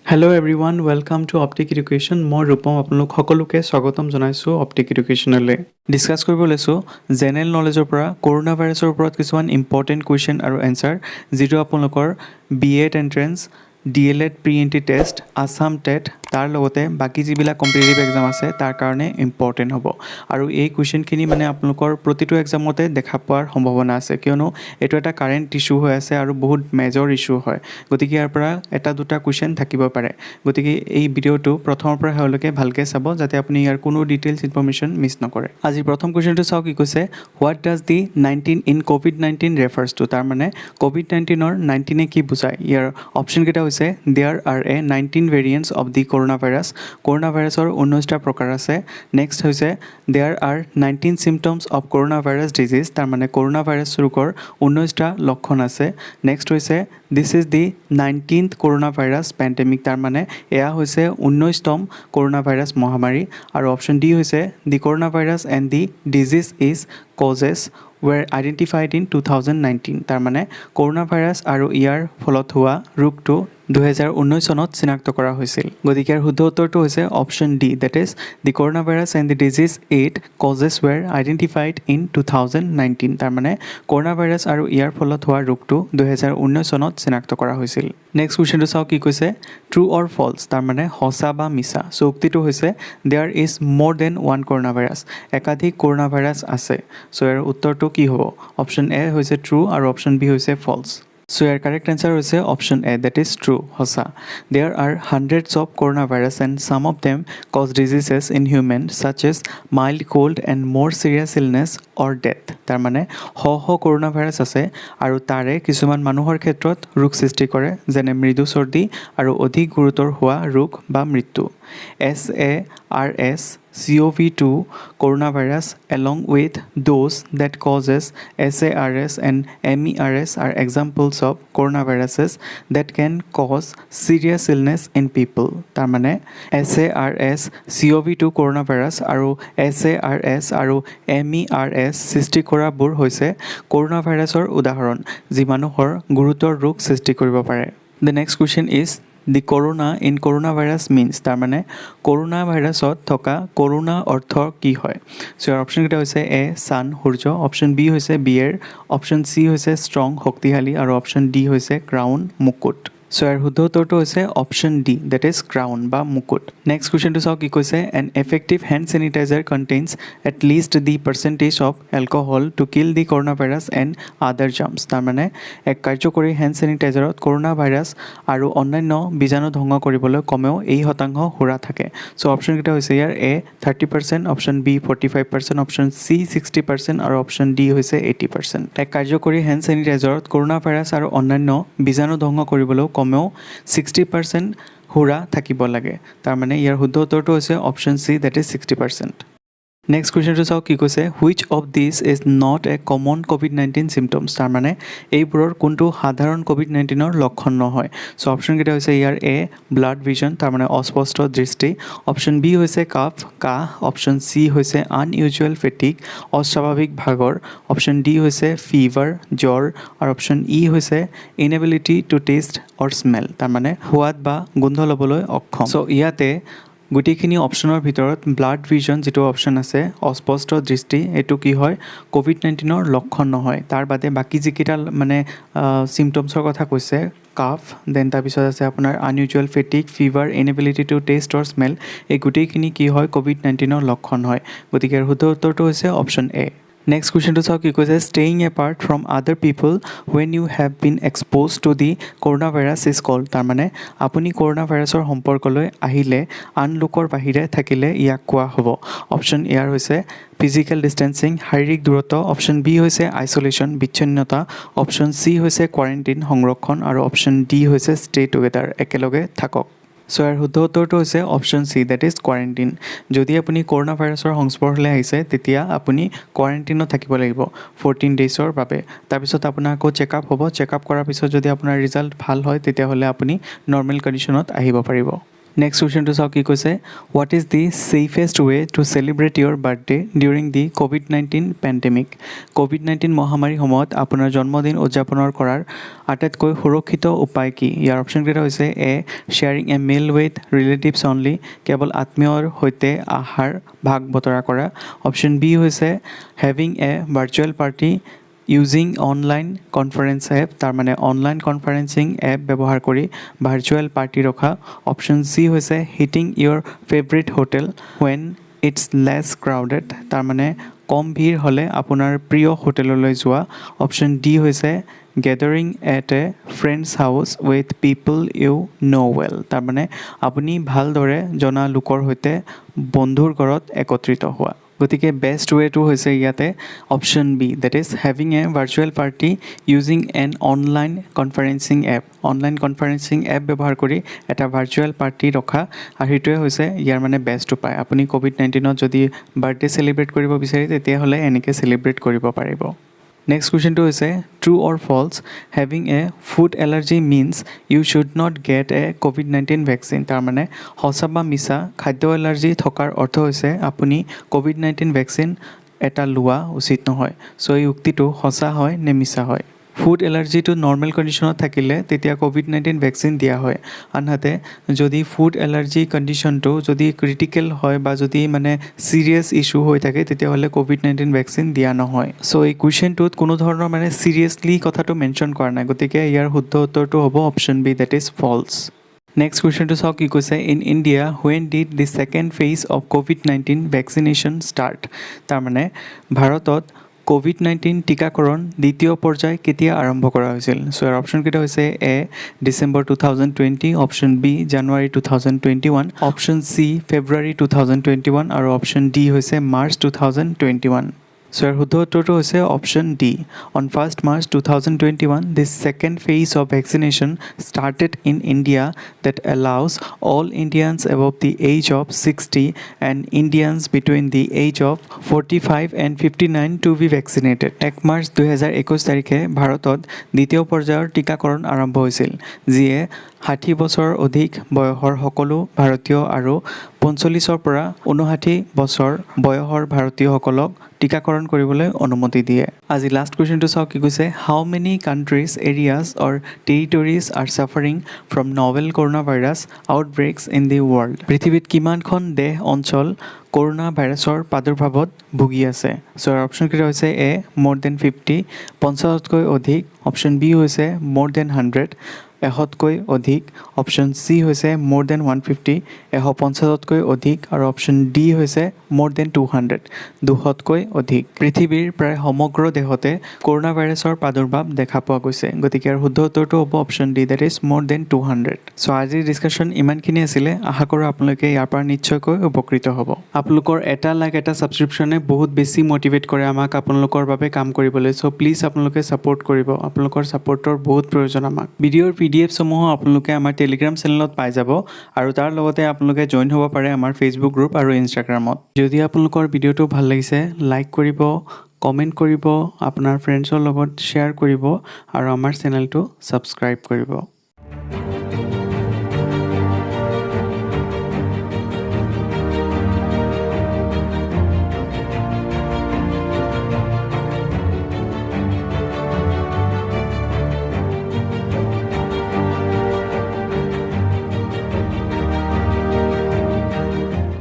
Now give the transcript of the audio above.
Hello' everyone welcome to optic education মই ৰূপম আপোনালোক সকলোকে স্বাগতম জনাইছোঁ অপ্টিক এডুকেশ্যনলৈ ডিছকাছ কৰিব লৈছোঁ জেনেৰেল নলেজৰ পৰা কৰোণা ভাইৰাছৰ ওপৰত কিছুমান ইম্পৰ্টেণ্ট কুৱেশ্যন আৰু এনচাৰ যিটো আপোনালোকৰ BEd entrance DLED pre entry test Assam TET তাৰ লগতে বাকী যিবিলাক কম্পিটিটিভ এক্সাম আছে তাৰ কাৰণে ইম্পৰ্টেণ্ট হ'ব আৰু এই কুৱেশ্যনখিনি মানে আপোনালোকৰ প্ৰতিটো এক্সামতে দেখা পোৱাৰ সম্ভাৱনা আছে কিয়নো এইটো এটা কাৰেণ্ট ইছ্যু হৈ আছে আৰু বহুত মেজৰ ইছ্যু হয় গতিকে ইয়াৰ পৰা এটা দুটা কুৱেশ্যন থাকিব পাৰে গতিকে এই ভিডিঅ'টো প্ৰথমৰ পৰা শেষলৈকে ভালকৈ চাব যাতে আপুনি ইয়াৰ কোনো ডিটেইলছ ইনফৰমেশ্যন মিছ নকৰে আজি প্ৰথম কুৱেশ্যনটো চাওক কি কৈছে what does the 19 in COVID-19 refers to তাৰ মানে COVID-19ৰ 19এ কি বুজায় ইয়াৰ অপশ্যনকেইটা হৈছে there are a 19 variants of the corona ভাইৰাছৰ 19টা প্ৰকাৰ আছে নেক্সট হৈছে there are 19 symptoms of corona virus disease তাৰ মানে কৰোণা ভাইৰাছ ৰোগৰ 19টা লক্ষণ আছে নেক্সট হৈছে this is the 19th corona virus pandemic তাৰ মানে এয়া হৈছে 19তম কৰোণা ভাইৰাছ মহামাৰী আৰু অপশ্যন ডি হৈছে the corona virus and the disease is causes were identified in 2019 তাৰ মানে কৰোণা ভাইৰাছ আৰু ইয়াৰ ফলত হোৱা ৰোগটো 2019 চনত চিনাক্ত কৰা হৈছিল গতিকে ইয়াৰ শুদ্ধ উত্তৰটো হৈছে option D that is the corona virus and the disease 8 causes were identified in 2019 তাৰ মানে কৰোণা ভাইৰাছ আৰু ইয়াৰ ফলত হোৱা ৰোগটো 2019 চনত চিনাক্ত কৰা হৈছিল নেক্সট কুৱেশ্যনটো চাওক কি কৈছে ট্ৰু অৰ ফল্ছ তাৰ মানে সঁচা বা মিছা চ' উক্তিটো হৈছে there is more than one corona virus একাধিক কৰোণা ভাইৰাছ আছে চ' ইয়াৰ উত্তৰটো কি হ'ব অপশ্যন এ হৈছে ট্ৰু আৰু অপশ্যন বি হৈছে falls So your correct answer is option A, that is true, hosa. There are hundreds of coronavirus and some of them cause diseases in humans such as mild cold and more serious illness or death. তাৰ মানে corona virus আছে আৰু তাৰে কিছুমান মানুহৰ ক্ষেত্ৰত ৰোগ সৃষ্টি কৰে যেনে মৃদু চৰ্দি আৰু অধিক গুৰুতৰ হোৱা ৰোগ বা মৃত্যু SARS-CoV-2 coronavirus along with those that causes SARS and MERS are examples of coronaviruses that can cause serious illness in people. তাৰ মানে SARS-CoV-2 coronavirus আৰু SARS আৰু MERS সৃষ্টি কৰাবোৰ হৈছে কৰোণা ভাইৰাছৰ উদাহৰণ যি মানুহৰ গুৰুতৰ ৰোগ সৃষ্টি কৰিব পাৰে The next question is the corona in corona virus means তাৰ মানে কৰোণা ভাইৰাছত থকা কৰোণা অৰ্থ কি হয় চ' ইয়াৰ অপশ্যনকেইটা হৈছে এ ছান সূৰ্য অপশ্যন বি হৈছে বিয়েৰ অপশ্যন চি হৈছে ষ্ট্ৰং শক্তিশালী আৰু অপশ্যন ডি হৈছে ক্ৰাউন মুকুট চ' ইয়াৰ শুদ্ধ উত্তৰটো হৈছে option D that is crown বা মুকুট নেক্সট কুৱেশ্যনটো চাওক কি কৈছে an effective hand sanitiser contains at least the percentage of alcohol to kill the corona virus and other germs তাৰমানে এক কাৰ্যকৰী হেণ্ড চেনিটাইজাৰত কৰোণা ভাইৰাছ আৰু অন্যান্য বীজাণু ধ্বংস কৰিবলৈ কমেও এই শতাংশ সুৰা থাকে চ' অপশ্যনকেইটা হৈছে ইয়াৰ এ 30% অপশ্যন বি 45% অপশ্যন চি 60% আৰু অপশ্যন ডি হৈছে 80% এক কাৰ্যকৰী হেণ্ড চেনিটাইজাৰত কৰোণা ভাইৰাছ আৰু অন্যান্য বীজাণু ধ্বংস কৰিবলৈ কমেও 60% সুৰা থাকিব লাগে তাৰ মানে ইয়াৰ শুদ্ধ উত্তৰটো হৈছে option C that is 60% next কুৱেশ্যনটো চাওক কি কৈছে which of this is not a common COVID-19 symptoms তাৰ মানে এইবোৰৰ কোনটো সাধাৰণ COVID-19ৰ লক্ষণ নহয় চ' অপশ্যনকেইটা হৈছে ইয়াৰ এ ব্লাড ভিজন তাৰ মানে অস্পষ্ট দৃষ্টি অপশ্যন বি হৈছে কাহ অপশ্যন চি হৈছে আনইউজুৱেল ফেটিক অস্বাভাৱিক ভাগৰ অপশ্যন ডি হৈছে ফিভাৰ জ্বৰ আৰু অপশ্যন ই হৈছে inability to taste or smell তাৰ মানে সোৱাদ বা গোন্ধ ল'বলৈ অক্ষম চ' ইয়াতে গোটেইখিনি অপশ্যনৰ ভিতৰত ব্লাড ভিজন যিটো অপশ্যন আছে অস্পষ্ট দৃষ্টি এইটো কি হয় COVID-19ৰ লক্ষণ নহয় তাৰ বাদে বাকী যিকেইটা মানে চিমটমছৰ কথা কৈছে কাফ দেন তাৰপিছত আছে আপোনাৰ unusual fatigue fever inability to taste or smell এই গোটেইখিনি কি হয় COVID-19ৰ লক্ষণ হয় গতিকে শুদ্ধ উত্তৰটো হৈছে অপশ্যন এ নেক্সট কুৱেশ্যনটো চাওক কি কৈছে staying apart from other people when you have been exposed to the corona virus is called তাৰমানে আপুনি কৰোণা ভাইৰাছৰ সম্পৰ্কলৈ আহিলে আন লোকৰ বাহিৰে থাকিলে ইয়াক কোৱা হ'ব অপশ্যন এয়াৰ হৈছে ফিজিকেল ডিষ্টেঞ্চিং শাৰীৰিক দূৰত্ব অপশ্যন বি হৈছে আইচলেশ্যন বিচ্ছিন্নতা অপশ্যন চি হৈছে কোৱাৰেণ্টাইন সংৰক্ষণ আৰু অপশ্যন ডি হৈছে ষ্টে টুগেডাৰ একেলগে থাকক চ' ইয়াৰ শুদ্ধ উত্তৰটো হৈছে option C that is quarantine যদি আপুনি কৰোণা ভাইৰাছৰ সংস্পৰ্শলৈ আহিছে তেতিয়া আপুনি কোৱাৰেণ্টাইনত থাকিব লাগিব 14 ডেইজৰ বাবে তাৰপিছত আপোনাৰ আকৌ চেকআপ হ'ব চেকআপ কৰাৰ পিছত যদি আপোনাৰ ৰিজাল্ট ভাল হয় তেতিয়াহ'লে আপুনি নৰ্মেল কণ্ডিশ্যনত আহিব পাৰিব নেক্সট কুৱেশ্যনটো চাওক কি কৈছে what is the safest way to celebrate your birthday during the ক'ভিড-19 পেণ্ডেমিক ক'ভিড-19 মহামাৰীৰ সময়ত আপোনাৰ জন্মদিন উদযাপনৰ কৰাৰ আটাইতকৈ সুৰক্ষিত উপায় কি ইয়াৰ অপশ্যনকেইটা হৈছে A sharing a meal with relatives only কেৱল আত্মীয়ৰ সৈতে আহাৰ ভাগ বতৰা কৰা অপশ্যন বি হৈছে having a virtual party using online conference app তাৰ মানে অনলাইন কনফাৰেন্সিং এপ ব্যৱহাৰ কৰি ভাৰ্চুৱেল পাৰ্টি ৰখা অপশ্যন চি হৈছে hitting your favourite hotel when it's less crowded তাৰ মানে কম ভিৰ হ'লে আপোনাৰ প্ৰিয় হোটেললৈ যোৱা অপশ্যন ডি হৈছে gathering at a friend's house with people you know' well তাৰমানে আপুনি ভালদৰে জনা লোকৰ সৈতে বন্ধুৰ ঘৰত একত্ৰিত হোৱা গতিকে বেষ্ট ৱেটো হৈছে ইয়াতে option B that is having a virtual party using an online conferencing app ব্যৱহাৰ কৰি এটা ভাৰ্চুৱেল পাৰ্টি ৰখা আৰু সেইটোৱে হৈছে ইয়াৰ মানে বেষ্ট উপায় আপুনি ক'ভিড-19ত যদি বাৰ্থডে চেলিব্ৰেট কৰিব বিচাৰে তেতিয়াহ'লে এনেকৈ চেলিব্ৰেট কৰিব পাৰিব নেক্সট কুৱেশ্যনটো হৈছে true or false having a food allergy means you should not get a ক'ভিড-19 ভেকচিন তাৰমানে সঁচা বা মিছা খাদ্য এলাৰ্জি থকাৰ অৰ্থ হৈছে আপুনি ক'ভিড-19 ভেকচিন এটা লোৱা উচিত নহয় চ' এই উক্তিটো সঁচা হয় নে মিছা হয় ফুড এলাৰ্জিটো নৰ্মেল কণ্ডিশ্যনত থাকিলে তেতিয়া ক'ভিড-19 ভেকচিন দিয়া হয় আনহাতে যদি ফুড এলাৰ্জি কণ্ডিশ্যনটো যদি ক্ৰিটিকেল হয় বা যদি মানে ছিৰিয়াছ ইছ্যু হৈ থাকে তেতিয়াহ'লে ক'ভিড-19 ভেকচিন দিয়া নহয় চ' এই কুৱেশ্যনটোত কোনো ধৰণৰ মানে ছিৰিয়াছলি কথাটো মেনশ্যন কৰা নাই গতিকে ইয়াৰ শুদ্ধ উত্তৰটো হ'ব option B that is false next কুৱেশ্যনটো চাওক কি কৈছে in India when did the second phase of ক'ভিড-19 ভেকচিনেশ্যন ষ্টাৰ্ট তাৰমানে ভাৰতত ক'ভিড-19 টীকাকৰণ দ্বিতীয় পৰ্যায় কেতিয়া আৰম্ভ কৰা হৈছিল চ' ইয়াৰ অপশ্যনকেইটা হৈছে এ ডিচেম্বৰ 2020 অপশ্যন বি জানুৱাৰী 2021 অপশ্যন চি ফেব্ৰুৱাৰী 2021 আৰু অপশ্যন ডি হৈছে মাৰ্চ 2021 So, our শুদ্ধ উত্তৰটো হৈছে option D on 1st March 2021 this second phase of vaccination started in India that allows all Indians above the age of 60 and Indians between the age of 45 and 59 to be vaccinated 1 March 2021 তাৰিখে ভাৰতত দ্বিতীয় পৰ্যায়ৰ টীকাকৰণ আৰম্ভ হৈছিল যিয়ে 60 বছৰ অধিক বয়সৰ সকলো ভাৰতীয় আৰু 45ৰ পৰা 59 বছৰ বয়সৰ ভাৰতীয়সকলক টীকাকৰণ কৰিবলৈ অনুমতি দিয়ে আজি লাষ্ট কুৱেশ্যনটো চাওক কি কৈছে how many countries areas or territories are suffering from novel corona virus outbreaks in the world পৃথিৱীত কিমানখন দেশ অঞ্চল কৰোণা ভাইৰাছৰ প্ৰাদুৰ্ভাৱত ভুগি আছে চ' অপশ্যনকেইটা হৈছে এ মোৰ দেন 50 50তকৈ অধিক অপশ্যন বি হৈছে মোৰ দেন 100 100তকৈ অধিক অপশ্যন চি হৈছে মোৰ দেন 150 150তকৈ অধিক আৰু অপশ্যন ডি হৈছে মোৰ দেন 200 200তকৈ অধিক পৃথিৱীৰ প্ৰায় সমগ্ৰ দেশতে কৰোণা ভাইৰাছৰ প্ৰাদুৰ্ভাৱ দেখা পোৱা গৈছে গতিকে ইয়াৰ শুদ্ধ উত্তৰটো হ'ব option D that is more than 200 so' আজিৰ ডিছকাশ্যন ইমানখিনি আছিলে আশা কৰোঁ আপোনালোকে ইয়াৰ পৰা নিশ্চয়কৈ উপকৃত হ'ব আপোনালোকৰ এটা লাইক এটা ছাবস্ক্ৰিপশ্যনে বহুত বেছি মটিভেট কৰে আমাক আপোনালোকৰ বাবে কাম কৰিবলৈ চ' প্লিজ আপোনালোকে ছাপোৰ্ট কৰিব আপোনালোকৰ ছাপোৰ্টৰ বহুত প্ৰয়োজন আমাক ভিডিঅ'ৰ PDF সমূহ আপোনালোকে আমাৰ টেলিগ্ৰাম চেনেলত পাই যাব আৰু তাৰ লগতে আপোনালোকে জইন হ'ব পাৰে আমাৰ ফেচবুক গ্ৰুপ আৰু ইনষ্টাগ্ৰামত যদি আপোনালোকৰ ভিডিঅ'টো ভাল লাগিছে লাইক কৰিব কমেণ্ট কৰিব আপোনাৰ ফ্ৰেণ্ডছৰ লগত শ্বেয়াৰ কৰিব আৰু আমাৰ চেনেলটো ছাবস্ক্ৰাইব কৰিব